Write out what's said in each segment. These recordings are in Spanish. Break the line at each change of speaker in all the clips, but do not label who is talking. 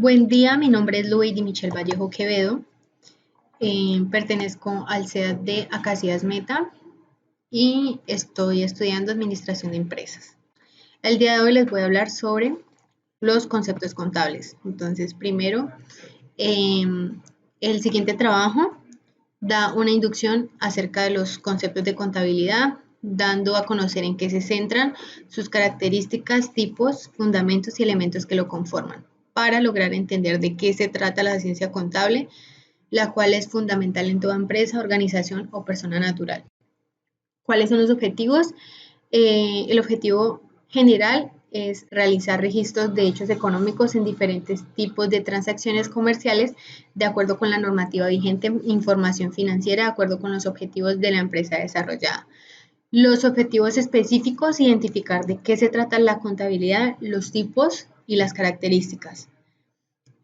Buen día, mi nombre es Luis Michelle Vallejo Quevedo, pertenezco al CEDAT de Acacias Meta y estoy estudiando Administración de Empresas. El día de hoy les voy a hablar sobre los conceptos contables. Entonces, primero, el siguiente trabajo da una inducción acerca de los conceptos de contabilidad, dando a conocer en qué se centran, sus características, tipos, fundamentos y elementos que lo conforman, para lograr entender de qué se trata la ciencia contable, la cual es fundamental en toda empresa, organización o persona natural. ¿Cuáles son los objetivos? El objetivo general es realizar registros de hechos económicos en diferentes tipos de transacciones comerciales de acuerdo con la normativa vigente, información financiera de acuerdo con los objetivos de la empresa desarrollada. Los objetivos específicos, identificar de qué se trata la contabilidad, los tipos y las características.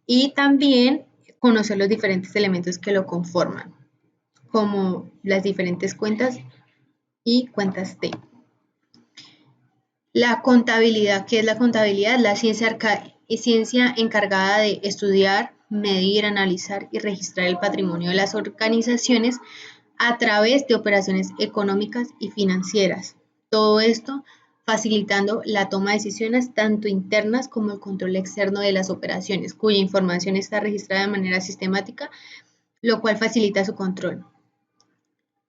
Y también conocer los diferentes elementos que lo conforman, como las diferentes cuentas y cuentas T. La contabilidad, ¿qué es la contabilidad? La ciencia encargada de estudiar, medir, analizar y registrar el patrimonio de las organizaciones a través de operaciones económicas y financieras. Todo esto facilitando la toma de decisiones tanto internas como el control externo de las operaciones, cuya información está registrada de manera sistemática, lo cual facilita su control.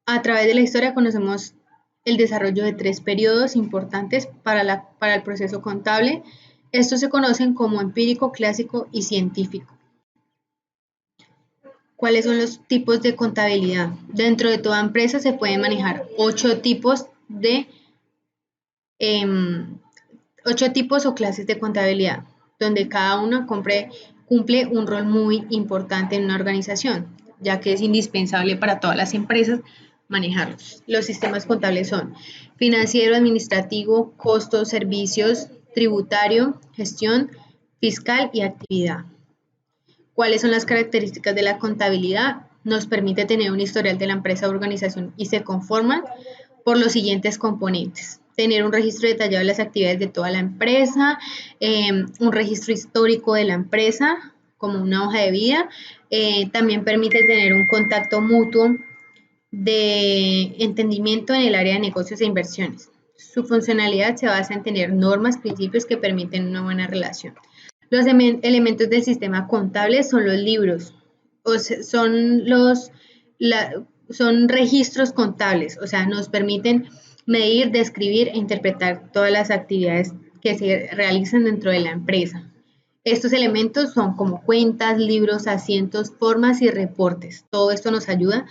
A través de la historia conocemos el desarrollo de 3 periodos importantes para el proceso contable. Estos se conocen como empírico, clásico y científico. ¿Cuáles son los tipos de contabilidad? Dentro de toda empresa se pueden manejar 8 tipos o clases de contabilidad, donde cada una cumple un rol muy importante en una organización, ya que es indispensable para todas las empresas manejarlos. Los sistemas contables son financiero, administrativo, costos, servicios, tributario, gestión, fiscal y actividad. ¿Cuáles son las características de la contabilidad? Nos permite tener un historial de la empresa o organización y se conforman por los siguientes componentes. Tener un registro detallado de las actividades de toda la empresa, un registro histórico de la empresa como una hoja de vida. También permite tener un contacto mutuo de entendimiento en el área de negocios e inversiones. Su funcionalidad se basa en tener normas, principios que permiten una buena relación. Los elementos del sistema contable son los libros, son registros contables, o sea, nos permiten medir, describir e interpretar todas las actividades que se realizan dentro de la empresa. Estos elementos son como cuentas, libros, asientos, formas y reportes. Todo esto nos ayuda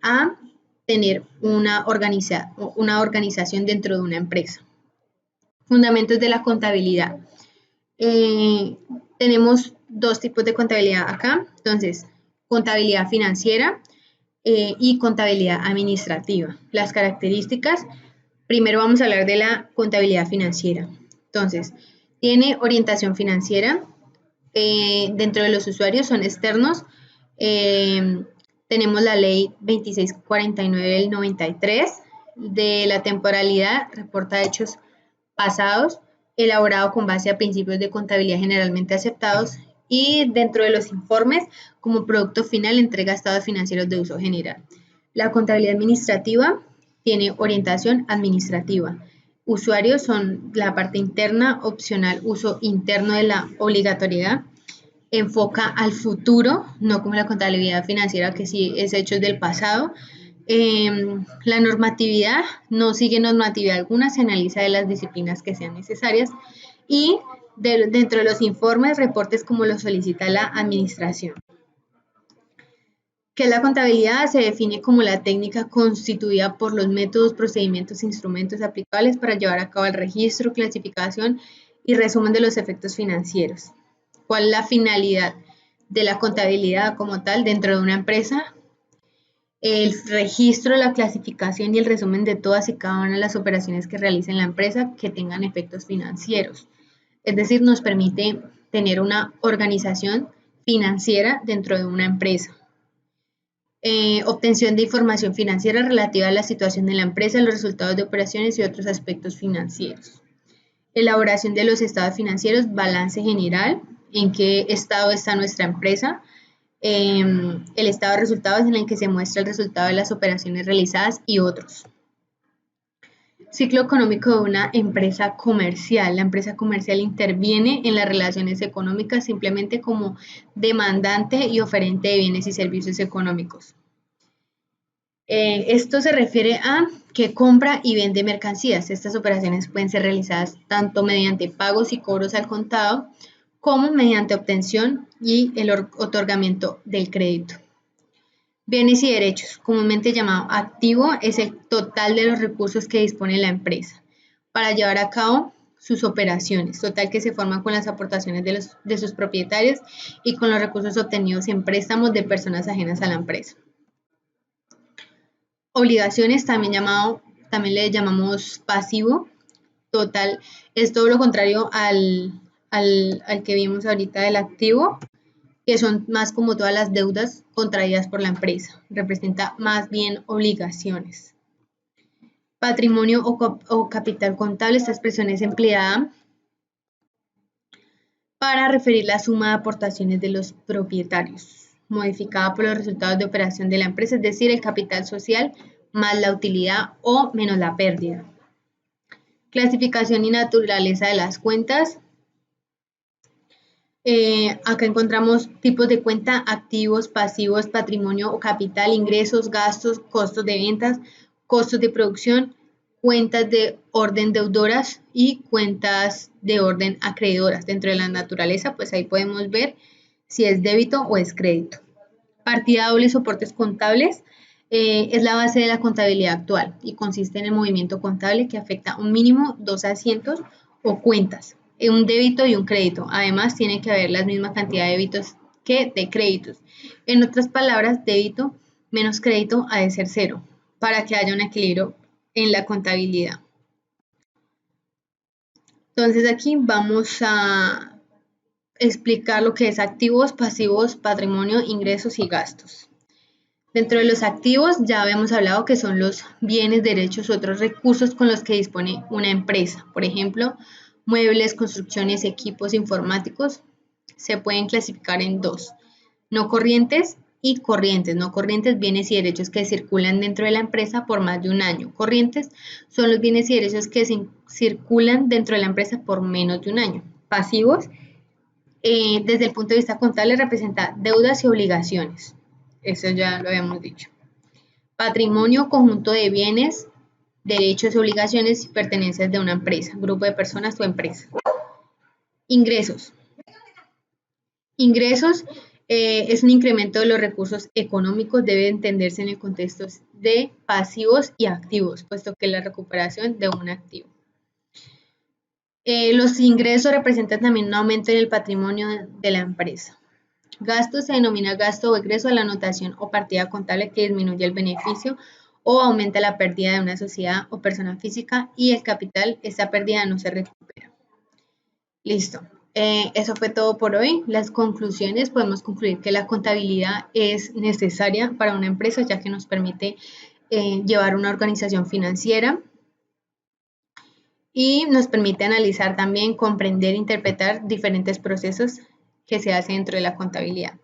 a tener una organización dentro de una empresa. Fundamentos de la contabilidad. Tenemos 2 tipos de contabilidad acá. Entonces, contabilidad financiera y contabilidad administrativa. Las características, primero vamos a hablar de la contabilidad financiera. Entonces, tiene orientación financiera. Dentro de los usuarios son externos. Tenemos la ley 2649 del 93 de la temporalidad, reporta hechos pasados, elaborado con base a principios de contabilidad generalmente aceptados y dentro de los informes como producto final entrega estados financieros de uso general. La contabilidad administrativa tiene orientación administrativa. Usuarios son la parte interna, opcional, uso interno de la obligatoriedad. Enfoca al futuro, no como la contabilidad financiera que sí es hechos del pasado. La normatividad no sigue normatividad alguna, se analiza de las disciplinas que sean necesarias y dentro de los informes, reportes como lo solicita la administración. ¿Qué es la contabilidad? Se define como la técnica constituida por los métodos, procedimientos e instrumentos aplicables para llevar a cabo el registro, clasificación y resumen de los efectos financieros. ¿Cuál es la finalidad de la contabilidad como tal dentro de una empresa? El registro, la clasificación y el resumen de todas y cada una de las operaciones que realice la empresa que tengan efectos financieros. Es decir, nos permite tener una organización financiera dentro de una empresa. Obtención de información financiera relativa a la situación de la empresa, los resultados de operaciones y otros aspectos financieros. Elaboración de los estados financieros, balance general, en qué estado está nuestra empresa, el estado de resultados en el que se muestra el resultado de las operaciones realizadas y otros. Ciclo económico de una empresa comercial. La empresa comercial interviene en las relaciones económicas simplemente como demandante y oferente de bienes y servicios económicos. Esto se refiere a que compra y vende mercancías. Estas operaciones pueden ser realizadas tanto mediante pagos y cobros al contado como mediante obtención y el otorgamiento del crédito. Bienes y derechos, comúnmente llamado activo, es el total de los recursos que dispone la empresa para llevar a cabo sus operaciones, total que se forma con las aportaciones de sus propietarios y con los recursos obtenidos en préstamos de personas ajenas a la empresa. Obligaciones, también le llamamos pasivo, total, es todo lo contrario al que vimos ahorita del activo, que son más como todas las deudas contraídas por la empresa, representa más bien obligaciones. Patrimonio o capital contable, esta expresión es empleada para referir la suma de aportaciones de los propietarios, modificada por los resultados de operación de la empresa, es decir, el capital social más la utilidad o menos la pérdida. Clasificación y naturaleza de las cuentas. Acá encontramos tipos de cuenta: activos, pasivos, patrimonio o capital, ingresos, gastos, costos de ventas, costos de producción, cuentas de orden deudoras y cuentas de orden acreedoras. Dentro de la naturaleza, pues ahí podemos ver si es débito o es crédito. Partida doble y soportes contables. Es la base de la contabilidad actual y consiste en el movimiento contable que afecta un mínimo 2 asientos o cuentas, un débito y un crédito. Además, tiene que haber la misma cantidad de débitos que de créditos. En otras palabras, débito menos crédito ha de ser cero para que haya un equilibrio en la contabilidad. Entonces aquí vamos a explicar lo que es activos, pasivos, patrimonio, ingresos y gastos. Dentro de los activos ya habíamos hablado que son los bienes, derechos u otros recursos con los que dispone una empresa. Por ejemplo, muebles, construcciones, equipos informáticos. Se pueden clasificar en dos: no corrientes y corrientes. No corrientes, bienes y derechos que circulan dentro de la empresa por más de un año. Corrientes son los bienes y derechos que circulan dentro de la empresa por menos de un año. Pasivos, desde el punto de vista contable, representa deudas y obligaciones. Eso ya lo habíamos dicho. Patrimonio, conjunto de bienes, derechos, obligaciones y pertenencias de una empresa, grupo de personas o empresa. Ingresos. Ingresos es un incremento de los recursos económicos, debe entenderse en el contexto de pasivos y activos, puesto que es la recuperación de un activo. Los ingresos representan también un aumento en el patrimonio de la empresa. Gasto se denomina gasto o egreso a la anotación o partida contable que disminuye el beneficio o aumenta la pérdida de una sociedad o persona física, y el capital, esta pérdida no se recupera. Listo. Eso fue todo por hoy. Las conclusiones: podemos concluir que la contabilidad es necesaria para una empresa, ya que nos permite llevar una organización financiera y nos permite analizar también, comprender e interpretar diferentes procesos que se hacen dentro de la contabilidad.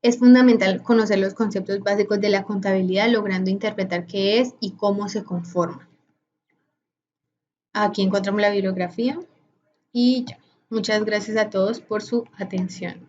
Es fundamental conocer los conceptos básicos de la contabilidad, logrando interpretar qué es y cómo se conforma. Aquí encontramos la bibliografía y ya. Muchas gracias a todos por su atención.